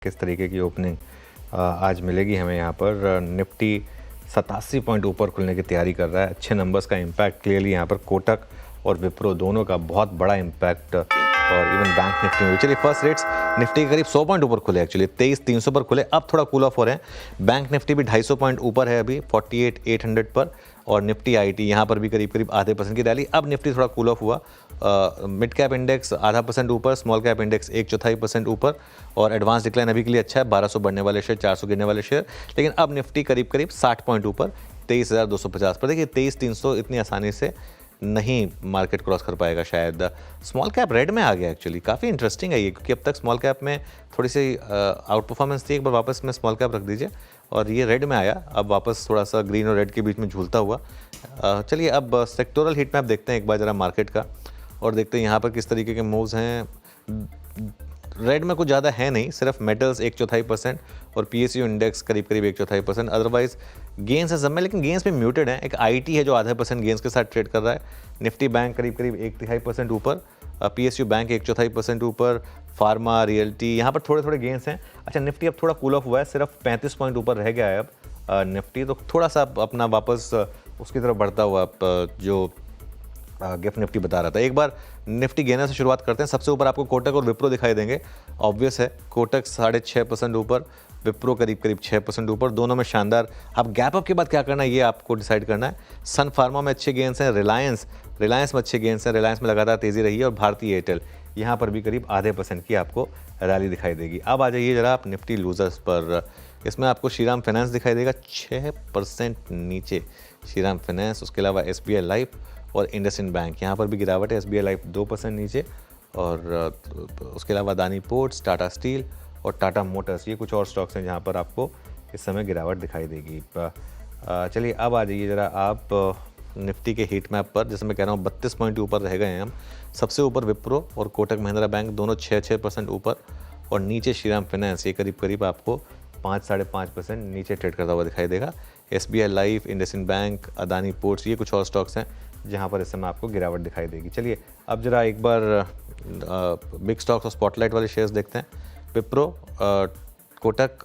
किस तरीके की ओपनिंग आज मिलेगी हमें यहाँ पर। निफ्टी 87 पॉइंट ऊपर खुलने की तैयारी कर रहा है। अच्छे नंबर्स का इम्पैक्ट क्लियरली यहाँ पर कोटक और विप्रो दोनों का बहुत बड़ा इम्पैक्ट, और इवन बैंक निफ्टी में। चलिए फर्स्ट रेट्स निफ्टी के करीब 100 पॉइंट ऊपर खुले, एक्चुअली 23,300 पर खुले, अब थोड़ा कूल ऑफ हो रहे हैं। बैंक निफ्टी भी 250 पॉइंट ऊपर है अभी 48,800 पर, और निफ्टी आईटी यहाँ पर भी करीब करीब आधे % की रैली। अब निफ्टी थोड़ा कूल ऑफ हुआ। मिड कैप इंडेक्स आधा % ऊपर, स्मॉल कैप इंडेक्स 1/4% ऊपर, और एडवांस डिक्लाइन अभी के लिए अच्छा है। 1200 बढ़ने वाले शेयर, 400 गिरने वाले शेयर। लेकिन अब निफ्टी करीब करीब 60 पॉइंट ऊपर 23,250 पर। देखिए 23,300 इतनी आसानी से नहीं मार्केट क्रॉस कर पाएगा शायद। स्मॉल कैप रेड में आ गया, एक्चुअली काफ़ी इंटरेस्टिंग है ये, क्योंकि अब तक स्मॉल कैप में थोड़ी सी आउट परफॉर्मेंस थी। एक बार वापस में स्मॉल कैप रख दीजिए, और ये रेड में आया, अब वापस थोड़ा सा ग्रीन और रेड के बीच में झूलता हुआ। चलिए अब सेक्टोरल हीट मैप देखते हैं एक बार ज़रा मार्केट का, और देखते हैं यहाँ पर किस तरीके के मूव्स हैं। रेड में कुछ ज़्यादा है नहीं, सिर्फ मेटल्स 1/4% और पीएसयू इंडेक्स करीब करीब 1/4%। अदरवाइज गेंस है सब में, लेकिन गेंस भी म्यूटेड है। एक आईटी है जो आधा % गेंस के साथ ट्रेड कर रहा है। निफ्टी बैंक करीब करीब 1/3% ऊपर, पीएसयू बैंक 1/4% ऊपर, फार्मा, रियल्टी यहाँ पर थोड़े थोड़े गेंस हैं। अच्छा, निफ्टी अब थोड़ा कूल ऑफ हुआ है, सिर्फ 35 पॉइंट ऊपर रह गया है अब निफ्टी, तो थोड़ा सा अपना वापस उसकी तरफ बढ़ता हुआ जो गिफ्ट निफ्टी बता रहा था। एक बार निफ्टी गिनर से शुरुआत करते हैं। सबसे ऊपर आपको कोटक और विप्रो दिखाई देंगे। ऑब्वियस है, कोटक 6.5% ऊपर, विप्रो करीब करीब 6% ऊपर, दोनों में शानदार। अब गैप अप के बाद क्या करना है ये आपको डिसाइड करना है। सन फार्मा में अच्छे गेंस हैं, रिलायंस में अच्छे गेंस हैं, रिलायंस में लगातार तेज़ी रही है, और भारतीय एयरटेल यहाँ पर भी करीब आधे % की आपको रैली दिखाई देगी। अब आ जाइए जरा आप निफ्टी लूजर्स पर। इसमें आपको श्रीराम फाइनेंस दिखाई देगा 6% नीचे, श्रीराम फाइनेंस। उसके अलावा एसबीआई लाइफ और इंडसइंड बैंक यहाँ पर भी गिरावट है। एसबीआई लाइफ 2% नीचे, और उसके अलावा अदानी पोर्ट्स, टाटा स्टील और टाटा मोटर्स, ये कुछ और स्टॉक्स हैं जहाँ पर आपको इस समय गिरावट दिखाई देगी। चलिए अब आ जाइए ज़रा आप निफ्टी के हीट मैप पर, जैसे मैं कह रहा हूँ 32 पॉइंट ऊपर रह गए हैं हम। सबसे ऊपर विप्रो और कोटक महिंद्रा बैंक दोनों 6% ऊपर, और नीचे श्रीराम फाइनेंस ये करीब करीब आपको 5-5.5% नीचे ट्रेड करता हुआ दिखाई देगा। SBI life, IndusInd bank, Adani ports, ये कुछ और स्टॉक्स हैं जहाँ पर इस समय आपको गिरावट दिखाई देगी। चलिए अब जरा एक बार बिग स्टॉक्स और स्पॉटलाइट वाले शेयर्स देखते हैं। विप्रो, कोटक,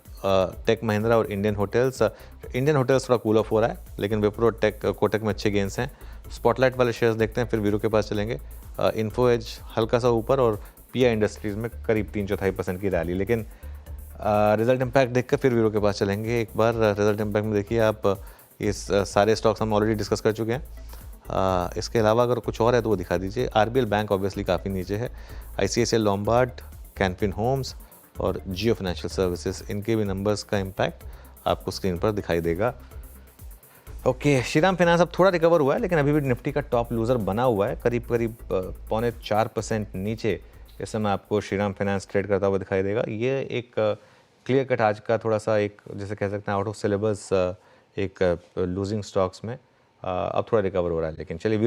टेक महिंद्रा और इंडियन होटल्स। इंडियन होटल्स थोड़ा कूल ऑफ हो रहा है, लेकिन विप्रो, टेक, कोटक में अच्छे गेंस हैं। स्पॉटलाइट वाले शेयर्स देखते हैं, फिर वीरो के पास चलेंगे। इन्फो एज हल्का सा ऊपर, और पीआई इंडस्ट्रीज़ में करीब 3/4% की रैली। लेकिन रिजल्ट इम्पैक्ट देखकर फिर वीरो के पास चलेंगे। एक बार रिजल्ट इम्पैक्ट में देखिए आप, इस सारे स्टॉक्स हम ऑलरेडी डिस्कस कर चुके हैं। इसके अलावा अगर कुछ और है तो वो दिखा दीजिए। आरबीएल बैंक ऑब्वियसली काफ़ी नीचे है। आईसीआईसीआई लॉम्बार्ड, कैनफिन होम्स और जियो फाइनेंशियल सर्विसेज, इनके भी नंबर्स का इम्पैक्ट आपको स्क्रीन पर दिखाई देगा। ओके, श्रीराम फाइनेंस अब थोड़ा रिकवर हुआ है, लेकिन अभी भी निफ्टी का टॉप लूज़र बना हुआ है, करीब करीब 3.25% नीचे इस समय आपको श्रीराम फाइनेंस ट्रेड करता हुआ दिखाई देगा। ये एक क्लियर कट आज का थोड़ा सा एक, जैसे कह सकते हैं, आउट ऑफ सिलेबस एक लूजिंग स्टॉक्स में अब थोड़ा रिकवर हो रहा है। लेकिन चलिए